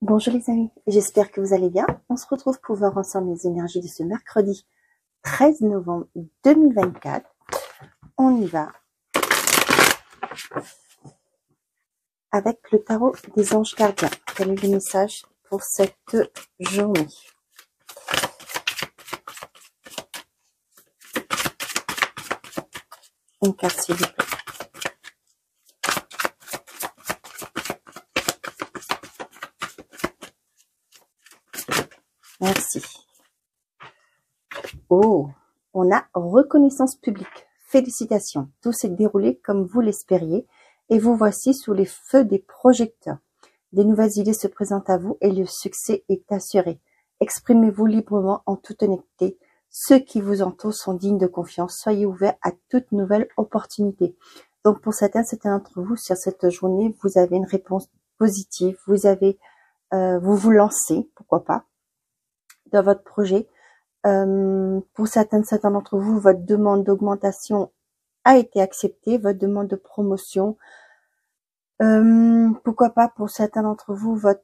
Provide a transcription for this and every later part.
Bonjour les amis, j'espère que vous allez bien. On se retrouve pour voir ensemble les énergies de ce mercredi 13 novembre 2024. On y va avec le tarot des anges gardiens. Quel est le message pour cette journée? Une carte s'il vous plaît. Merci. Oh, on a reconnaissance publique. Félicitations. Tout s'est déroulé comme vous l'espériez et vous voici sous les feux des projecteurs. Des nouvelles idées se présentent à vous et le succès est assuré. Exprimez-vous librement en toute honnêteté. Ceux qui vous entourent sont dignes de confiance. Soyez ouverts à toute nouvelle opportunité. Donc pour certains d'entre vous, sur cette journée, vous avez une réponse positive. Vous vous lancez, pourquoi pas, dans votre projet. Pour certains d'entre vous, votre demande d'augmentation a été acceptée, votre demande de promotion. Pourquoi pas pour certains d'entre vous, votre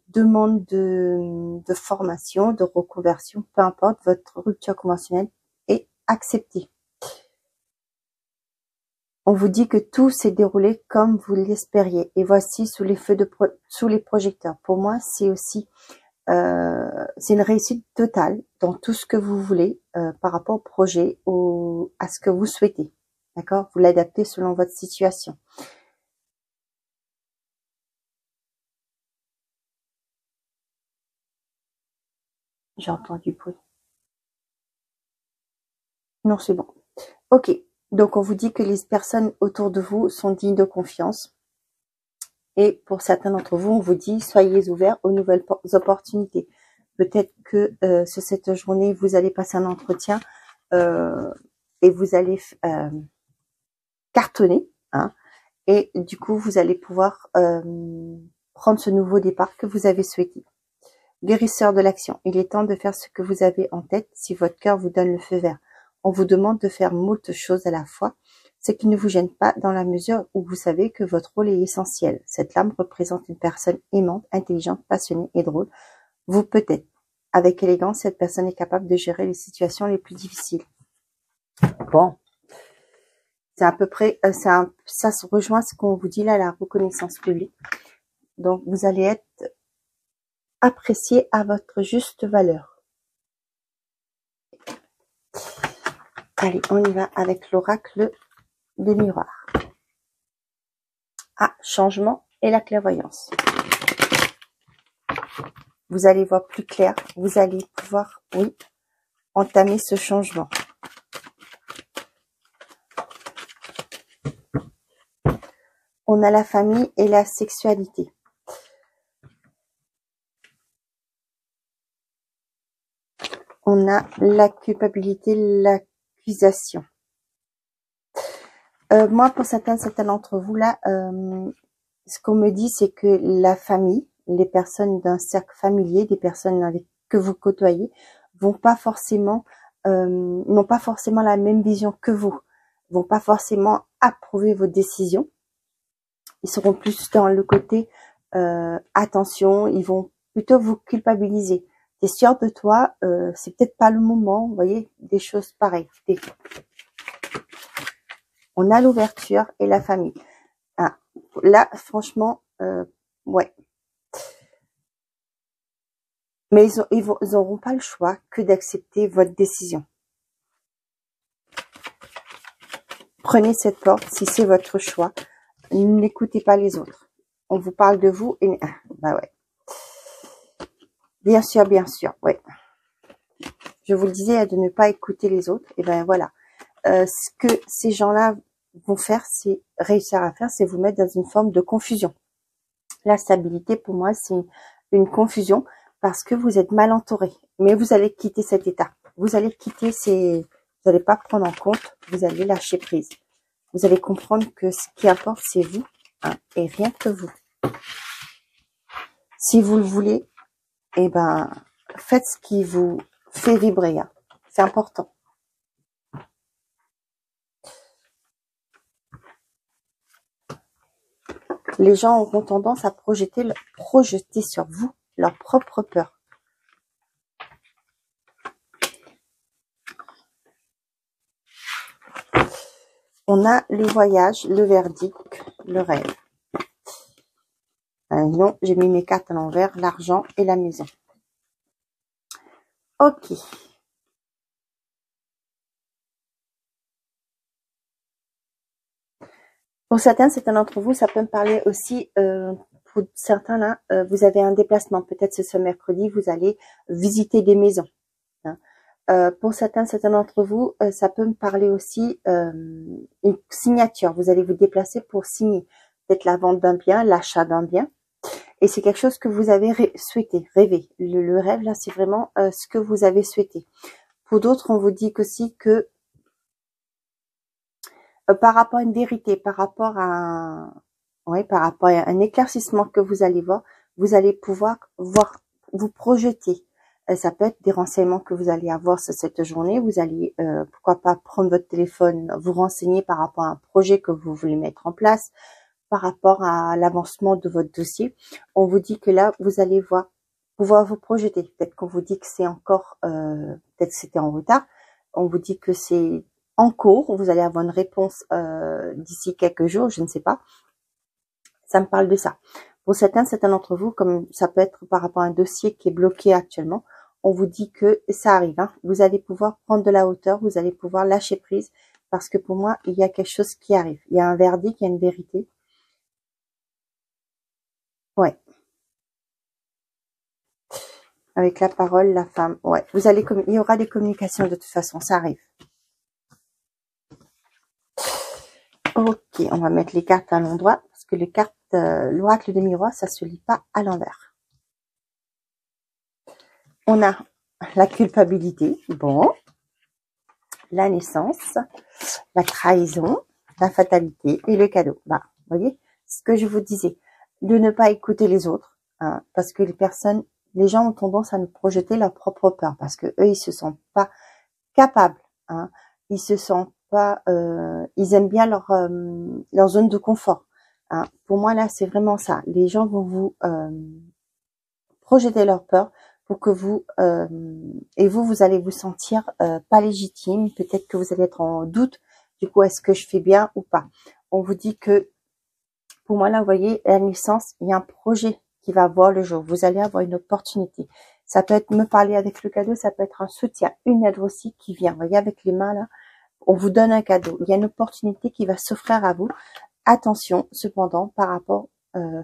demande de formation, de reconversion, peu importe, votre rupture conventionnelle est acceptée. On vous dit que tout s'est déroulé comme vous l'espériez. Et voici sous les feux sous les projecteurs. Pour moi, c'est aussi c'est une réussite totale dans tout ce que vous voulez par rapport au projet, à ce que vous souhaitez. D'accord? Vous l'adaptez selon votre situation. J'ai entendu bruit. Non, c'est bon. Ok. Donc, on vous dit que les personnes autour de vous sont dignes de confiance. Et pour certains d'entre vous, on vous dit, soyez ouverts aux nouvelles opportunités. Peut-être que sur cette journée, vous allez passer un entretien et vous allez cartonner. Hein, et du coup, vous allez pouvoir prendre ce nouveau départ que vous avez souhaité. Guérisseur de l'action. Il est temps de faire ce que vous avez en tête si votre cœur vous donne le feu vert. On vous demande de faire moult choses à la fois, ce qui ne vous gêne pas dans la mesure où vous savez que votre rôle est essentiel. Cette lame représente une personne aimante, intelligente, passionnée et drôle. Vous peut-être. Avec élégance, cette personne est capable de gérer les situations les plus difficiles. Bon. C'est à peu près, ça se rejoint à ce qu'on vous dit là, la reconnaissance publique. Donc, vous allez être apprécié à votre juste valeur. Allez, on y va avec l'oracle des miroirs. Ah, changement et la clairvoyance. Vous allez voir plus clair, vous allez pouvoir, oui, entamer ce changement. On a la famille et la sexualité. On a la culpabilité, l'accusation. Moi, pour certains d'entre vous là, ce qu'on me dit, c'est que la famille, les personnes d'un cercle familier, des personnes que vous côtoyez, n'ont pas forcément la même vision que vous, vont pas forcément approuver vos décisions. Ils seront plus dans le côté attention, ils vont plutôt vous culpabiliser. T'es sûr de toi, c'est peut-être pas le moment, vous voyez, des choses pareilles. On a l'ouverture et la famille. Ah, là, franchement, ouais. Mais ils auront pas le choix que d'accepter votre décision. Prenez cette porte si c'est votre choix. N'écoutez pas les autres. On vous parle de vous et bah ouais. Bien sûr, ouais. Je vous le disais de ne pas écouter les autres. Et ben voilà. Ce que ces gens-là vont faire, c'est réussir à faire, c'est vous mettre dans une forme de confusion. La stabilité, pour moi, c'est une confusion parce que vous êtes mal entouré. Mais vous allez quitter cet état. Vous allez quitter vous n'allez pas prendre en compte, vous allez lâcher prise. Vous allez comprendre que ce qui importe, c'est vous, hein, et rien que vous. Si vous le voulez, eh ben, faites ce qui vous fait vibrer. Hein. C'est important. Les gens auront tendance à projeter projeter sur vous leur propre peur. On a les voyages, le verdict, le rêve. Non, j'ai mis mes cartes à l'envers, l'argent et la maison. Ok. Pour certains d'entre vous, ça peut me parler aussi, pour certains là, vous avez un déplacement, peut-être ce mercredi, vous allez visiter des maisons. Hein. Pour certains d'entre vous, ça peut me parler aussi une signature. Vous allez vous déplacer pour signer peut-être la vente d'un bien, l'achat d'un bien. Et c'est quelque chose que vous avez souhaité, rêvé. Le rêve, là, c'est vraiment ce que vous avez souhaité. Pour d'autres, on vous dit aussi que par rapport à une vérité, par rapport à un éclaircissement que vous allez voir, vous allez pouvoir vous projeter. Ça peut être des renseignements que vous allez avoir cette journée. Vous allez, pourquoi pas, prendre votre téléphone, vous renseigner par rapport à un projet que vous voulez mettre en place, par rapport à l'avancement de votre dossier. On vous dit que là, vous allez pouvoir vous projeter. Peut-être qu'on vous dit que c'est encore, peut-être que c'était en retard. On vous dit que c'est en cours. Vous allez avoir une réponse d'ici quelques jours, je ne sais pas. Ça me parle de ça. Pour certains d'entre vous, comme ça peut être par rapport à un dossier qui est bloqué actuellement, on vous dit que ça arrive. Hein. Vous allez pouvoir prendre de la hauteur, vous allez pouvoir lâcher prise, parce que pour moi, il y a quelque chose qui arrive. Il y a un verdict, il y a une vérité. Ouais. Avec la parole, la femme. Ouais. Il y aura des communications de toute façon, ça arrive. Ok, on va mettre les cartes à l'endroit, parce que les cartes, l'oracle des miroirs, ça se lit pas à l'envers. On a la culpabilité, bon, la naissance, la trahison, la fatalité et le cadeau. Bah, vous voyez, ce que je vous disais, de ne pas écouter les autres, hein, parce que les gens ont tendance à nous projeter leur propre peur, parce que eux, ils se sentent pas capables, hein, ils se sentent pas, ils aiment bien leur zone de confort. Hein. Pour moi, là, c'est vraiment ça. Les gens vont vous projeter leur peur pour que vous vous allez vous sentir pas légitime. Peut-être que vous allez être en doute. Du coup, est-ce que je fais bien ou pas? On vous dit que, pour moi, là, vous voyez, la naissance, il y a un projet qui va voir le jour. Vous allez avoir une opportunité. Ça peut être me parler avec le cadeau, ça peut être un soutien, une aide aussi qui vient. Vous voyez, avec les mains, là, on vous donne un cadeau. Il y a une opportunité qui va s'offrir à vous. Attention, cependant, par rapport,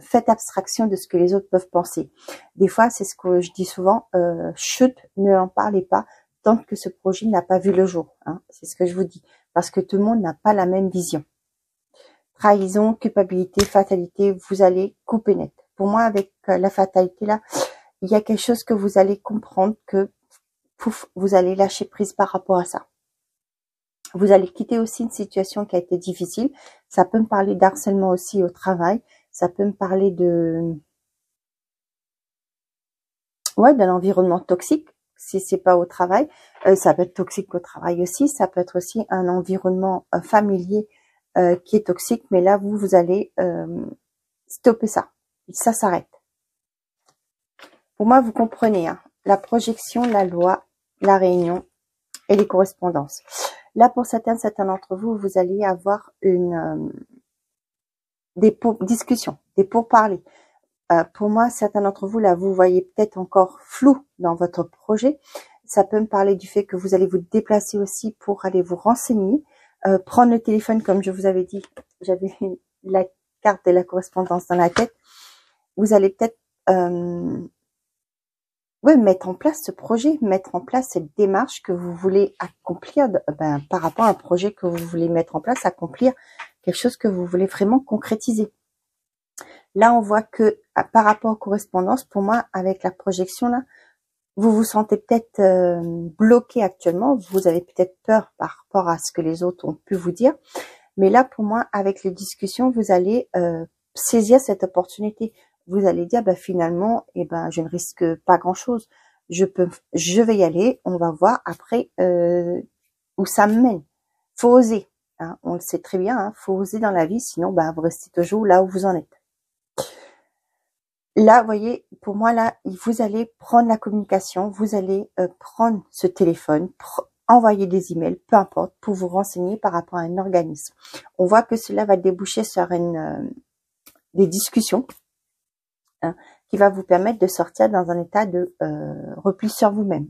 faites abstraction de ce que les autres peuvent penser. Des fois, c'est ce que je dis souvent, chut, ne en parlez pas tant que ce projet n'a pas vu le jour. Hein, c'est ce que je vous dis. Parce que tout le monde n'a pas la même vision. Trahison, culpabilité, fatalité, vous allez couper net. Pour moi, avec la fatalité, là, il y a quelque chose que vous allez comprendre que, pouf, vous allez lâcher prise par rapport à ça. Vous allez quitter aussi une situation qui a été difficile. Ça peut me parler d'harcèlement aussi au travail. Ça peut me parler d'un environnement toxique, si c'est pas au travail. Ça peut être toxique au travail aussi. Ça peut être aussi un environnement familier qui est toxique. Mais là, vous allez stopper ça. Ça s'arrête. Pour moi, vous comprenez, hein, la projection, la loi, la réunion et les correspondances. Là, pour certains d'entre vous, vous allez avoir des discussions, des pourparlers. Pour moi, certains d'entre vous, là, vous voyez peut-être encore flou dans votre projet. Ça peut me parler du fait que vous allez vous déplacer aussi pour aller vous renseigner, prendre le téléphone, comme je vous avais dit. J'avais la carte de la correspondance dans la tête. Vous allez peut-être mettre en place ce projet, mettre en place cette démarche que vous voulez accomplir par rapport à un projet que vous voulez mettre en place, accomplir quelque chose que vous voulez vraiment concrétiser. Là, on voit que par rapport aux correspondances, pour moi, avec la projection, là, vous vous sentez peut-être bloqué actuellement. Vous avez peut-être peur par rapport à ce que les autres ont pu vous dire. Mais là, pour moi, avec les discussions, vous allez saisir cette opportunité. Vous allez dire, finalement, je ne risque pas grand-chose. Je vais y aller. On va voir après où ça me mène. Faut oser. Hein, on le sait très bien. Hein, faut oser dans la vie, sinon, vous restez toujours là où vous en êtes. Là, vous voyez, pour moi, là, vous allez prendre la communication, vous allez prendre ce téléphone, envoyer des emails, peu importe, pour vous renseigner par rapport à un organisme. On voit que cela va déboucher sur des discussions, hein, qui va vous permettre de sortir dans un état de repli sur vous-même.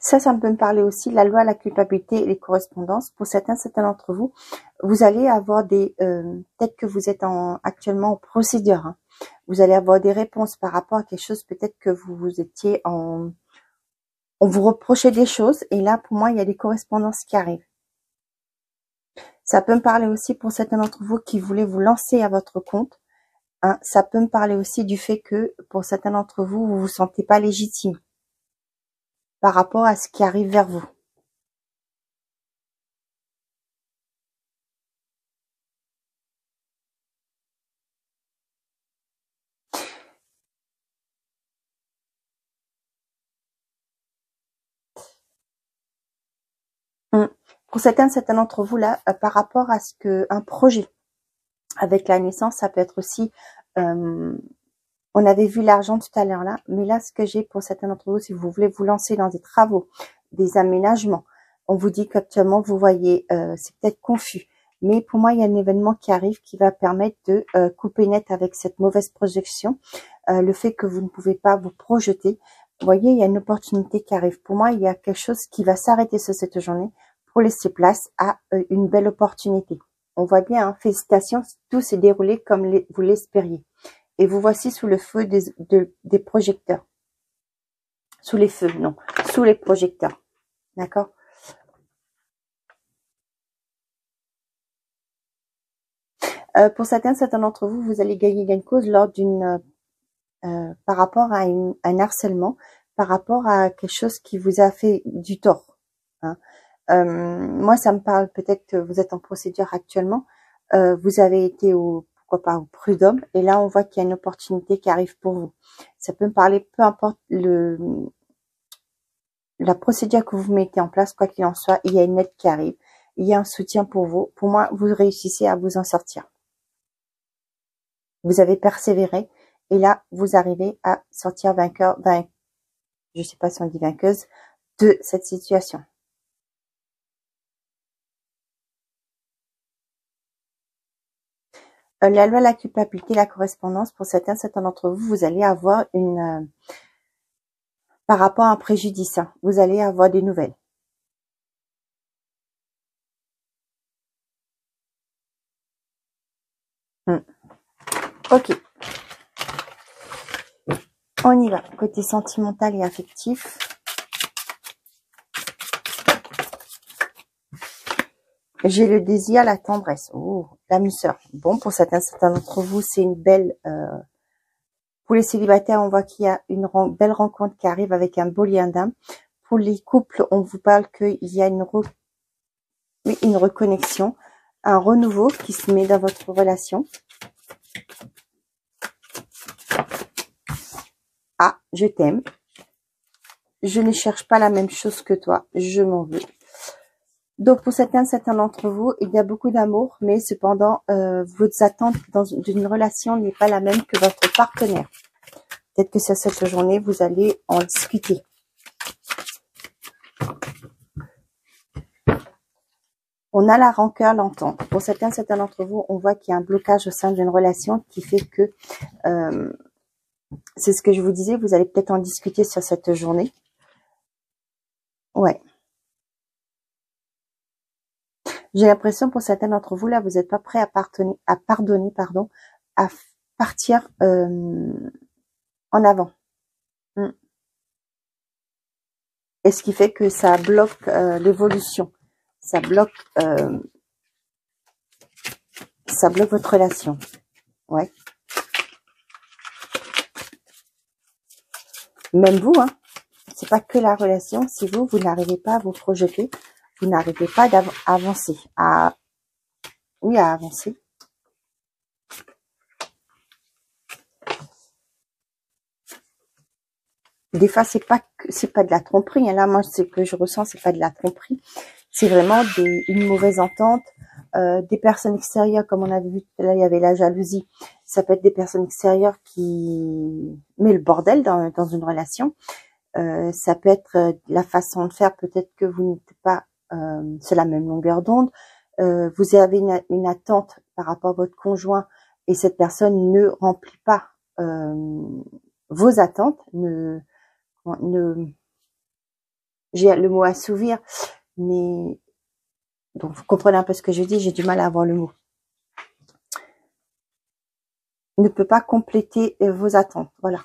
Ça peut me parler aussi, la loi, la culpabilité et les correspondances. Pour certains d'entre vous, vous allez avoir des... peut-être que vous êtes actuellement en procédure. Hein. Vous allez avoir des réponses par rapport à quelque chose, peut-être que vous étiez en... On vous reprochait des choses, et là, pour moi, il y a des correspondances qui arrivent. Ça peut me parler aussi pour certains d'entre vous qui voulaient vous lancer à votre compte. Hein. Ça peut me parler aussi du fait que, pour certains d'entre vous, vous vous sentez pas légitime par rapport à ce qui arrive vers vous. Pour certains d'entre vous là, par rapport à ce que un projet avec la naissance, ça peut être aussi, on avait vu l'argent tout à l'heure là, mais là ce que j'ai pour certains d'entre vous, si vous voulez vous lancer dans des travaux, des aménagements, on vous dit qu'actuellement vous voyez, c'est peut-être confus, mais pour moi il y a un événement qui arrive qui va permettre de couper net avec cette mauvaise projection, le fait que vous ne pouvez pas vous projeter. Vous voyez, il y a une opportunité qui arrive. Pour moi, il y a quelque chose qui va s'arrêter sur cette journée pour laisser place à une belle opportunité. On voit bien, hein, félicitations, tout s'est déroulé comme vous l'espériez. Et vous voici sous le feu des projecteurs. Sous les feux, non, sous les projecteurs. D'accord? Pour certains d'entre vous, vous allez gagner gain de cause lors d'une par rapport à un harcèlement, par rapport à quelque chose qui vous a fait du tort. Hein. Moi, ça me parle, peut-être que vous êtes en procédure actuellement, vous avez été pourquoi pas au prud'homme, et là on voit qu'il y a une opportunité qui arrive pour vous. Ça peut me parler, peu importe la procédure que vous mettez en place, quoi qu'il en soit, il y a une aide qui arrive, il y a un soutien pour vous. Pour moi, vous réussissez à vous en sortir. Vous avez persévéré, et là, vous arrivez à sortir vainqueur, je sais pas si on dit vainqueuse, de cette situation. La loi, la culpabilité, la correspondance, pour certains d'entre vous, vous allez avoir par rapport à un préjudice, hein, vous allez avoir des nouvelles. Ok. On y va. Côté sentimental et affectif. J'ai le désir, la tendresse. Oh, l'âme sœur. Bon, pour certains d'entre vous, c'est une belle... pour les célibataires, on voit qu'il y a une belle rencontre qui arrive avec un beau lien d'âme. Pour les couples, on vous parle qu'il y a une reconnexion, un renouveau qui se met dans votre relation. Ah, je t'aime. Je ne cherche pas la même chose que toi. Je m'en veux. Donc, pour certains d'entre vous, il y a beaucoup d'amour, mais cependant, vos attentes dans une relation n'est pas la même que votre partenaire. Peut-être que sur cette journée, vous allez en discuter. On a la rancœur, l'entente. Pour certains d'entre vous, on voit qu'il y a un blocage au sein d'une relation qui fait que, c'est ce que je vous disais, vous allez peut-être en discuter sur cette journée. Ouais. J'ai l'impression pour certains d'entre vous, là, vous n'êtes pas prêt à pardonner, à partir en avant. Et ce qui fait que ça bloque l'évolution. Ça bloque votre relation. Ouais. Même vous, hein. C'est pas que la relation. Si vous n'arrivez pas à vous projeter, vous n'arrivez pas à avancer. À avancer. Des fois, c'est pas de la tromperie. Hein. Là, moi, ce que je ressens, c'est pas de la tromperie. C'est vraiment une mauvaise entente. Des personnes extérieures, comme on a vu là, il y avait la jalousie. Ça peut être des personnes extérieures qui met le bordel dans une relation. Ça peut être la façon de faire. Peut-être que vous n'êtes pas sur la même longueur d'onde. Vous avez une attente par rapport à votre conjoint et cette personne ne remplit pas vos attentes. J'ai le mot assouvir, mais donc vous comprenez un peu ce que je dis, j'ai du mal à avoir le mot. Ne peut pas compléter vos attentes, voilà.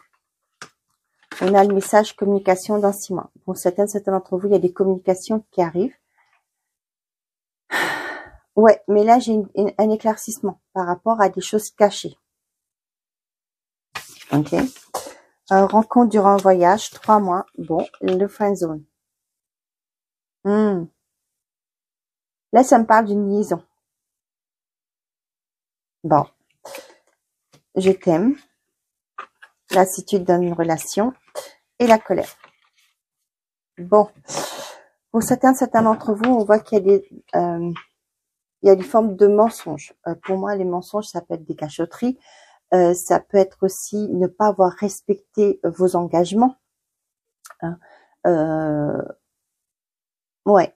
On a le message communication dans 6 mois. Pour certains d'entre vous, il y a des communications qui arrivent. Ouais, mais là j'ai un éclaircissement par rapport à des choses cachées. Ok. Rencontre durant un voyage, 3 mois. Bon, le friend zone. Là, ça me parle d'une liaison. Bon. Je t'aime. Lassitude dans une relation. Et la colère. Bon. Pour certains d'entre vous, on voit qu'il y a des formes de mensonges. Pour moi, les mensonges, ça peut être des cachotteries. Ça peut être aussi ne pas avoir respecté vos engagements. Hein. Ouais.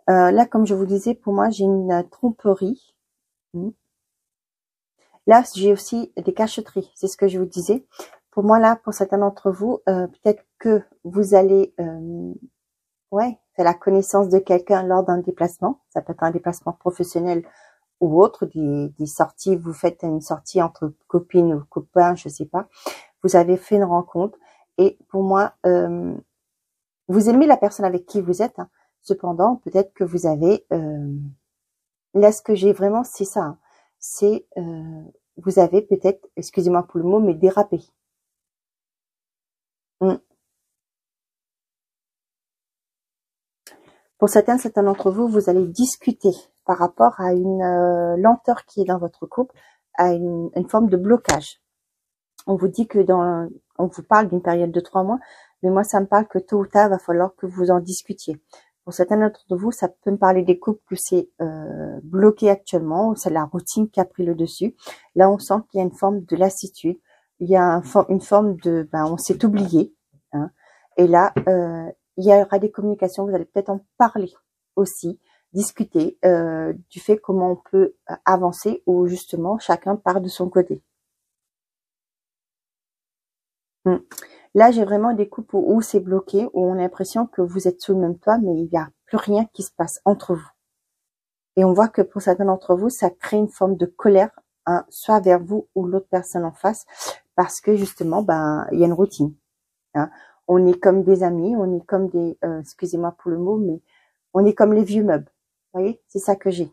Là, comme je vous disais, pour moi, j'ai une tromperie. Là, j'ai aussi des cachotteries. C'est ce que je vous disais. Pour moi, là, pour certains d'entre vous, peut-être que vous allez faire la connaissance de quelqu'un lors d'un déplacement. Ça peut être un déplacement professionnel ou autre, des sorties. Vous faites une sortie entre copines ou copains, je sais pas. Vous avez fait une rencontre. Et pour moi, vous aimez la personne avec qui vous êtes. Hein. Cependant, peut-être que vous avez... là, ce que j'ai vraiment, c'est ça. Hein. C'est... vous avez peut-être, excusez-moi pour le mot, mais dérapé. Pour certains d'entre vous, vous allez discuter par rapport à une lenteur qui est dans votre couple, à une forme de blocage. On vous dit que on vous parle d'une période de 3 mois, mais moi, ça me parle que tôt ou tard, il va falloir que vous en discutiez. Pour certains d'entre vous, ça peut me parler des couples que c'est bloqué actuellement, ou c'est la routine qui a pris le dessus. Là, on sent qu'il y a une forme de lassitude, il y a une forme de, on s'est oublié. Hein, et là, il y aura des communications, vous allez peut-être en parler aussi, discuter du fait comment on peut avancer ou justement chacun part de son côté. Là, j'ai vraiment des couples où c'est bloqué, où on a l'impression que vous êtes sous le même toit, mais il n'y a plus rien qui se passe entre vous. Et on voit que pour certains d'entre vous, ça crée une forme de colère, hein, soit vers vous ou l'autre personne en face, parce que justement, il y a une routine. Hein. On est comme des amis, on est comme des, excusez-moi pour le mot, mais on est comme les vieux meubles. Vous voyez, c'est ça que j'ai.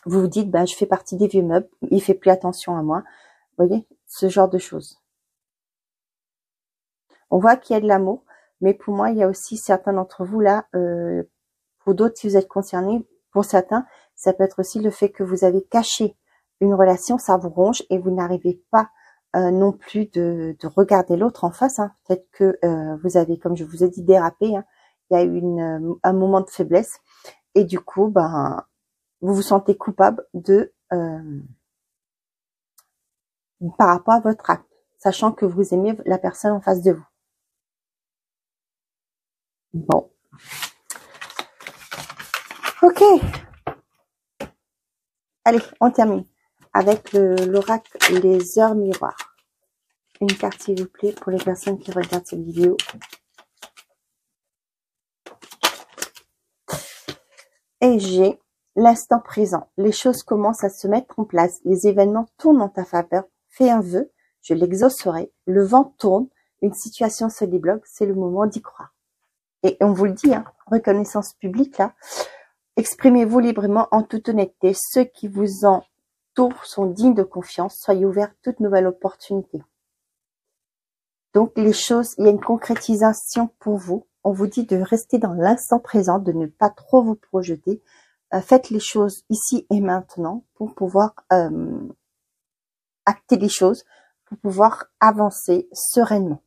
Vous vous dites, je fais partie des vieux meubles, il fait plus attention à moi. Vous voyez, ce genre de choses. On voit qu'il y a de l'amour, mais pour moi, il y a aussi certains d'entre vous là, pour d'autres, si vous êtes concernés, pour certains, ça peut être aussi le fait que vous avez caché une relation, ça vous ronge et vous n'arrivez pas non plus de regarder l'autre en face. Hein. Peut-être que vous avez, comme je vous ai dit, dérapé. Hein. Il y a eu un moment de faiblesse et du coup, vous vous sentez coupable de par rapport à votre acte, sachant que vous aimez la personne en face de vous. Bon. Ok. Allez, on termine avec l'oracle Les Heures Miroirs. Une carte, s'il vous plaît, pour les personnes qui regardent cette vidéo. Et j'ai l'instant présent. Les choses commencent à se mettre en place. Les événements tournent en ta faveur. Fais un vœu, je l'exaucerai. Le vent tourne, une situation se débloque. C'est le moment d'y croire. Et on vous le dit, hein, reconnaissance publique, là. Exprimez-vous librement en toute honnêteté. Ceux qui vous entourent sont dignes de confiance. Soyez ouverts à toute nouvelle opportunité. Donc, les choses, il y a une concrétisation pour vous. On vous dit de rester dans l'instant présent, de ne pas trop vous projeter. Faites les choses ici et maintenant pour pouvoir acter les choses, pour pouvoir avancer sereinement.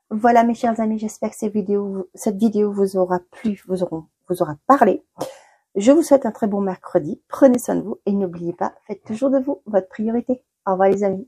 Voilà mes chers amis, j'espère que cette vidéo vous aura plu, vous aura parlé. Je vous souhaite un très bon mercredi, prenez soin de vous et n'oubliez pas, faites toujours de vous votre priorité. Au revoir les amis.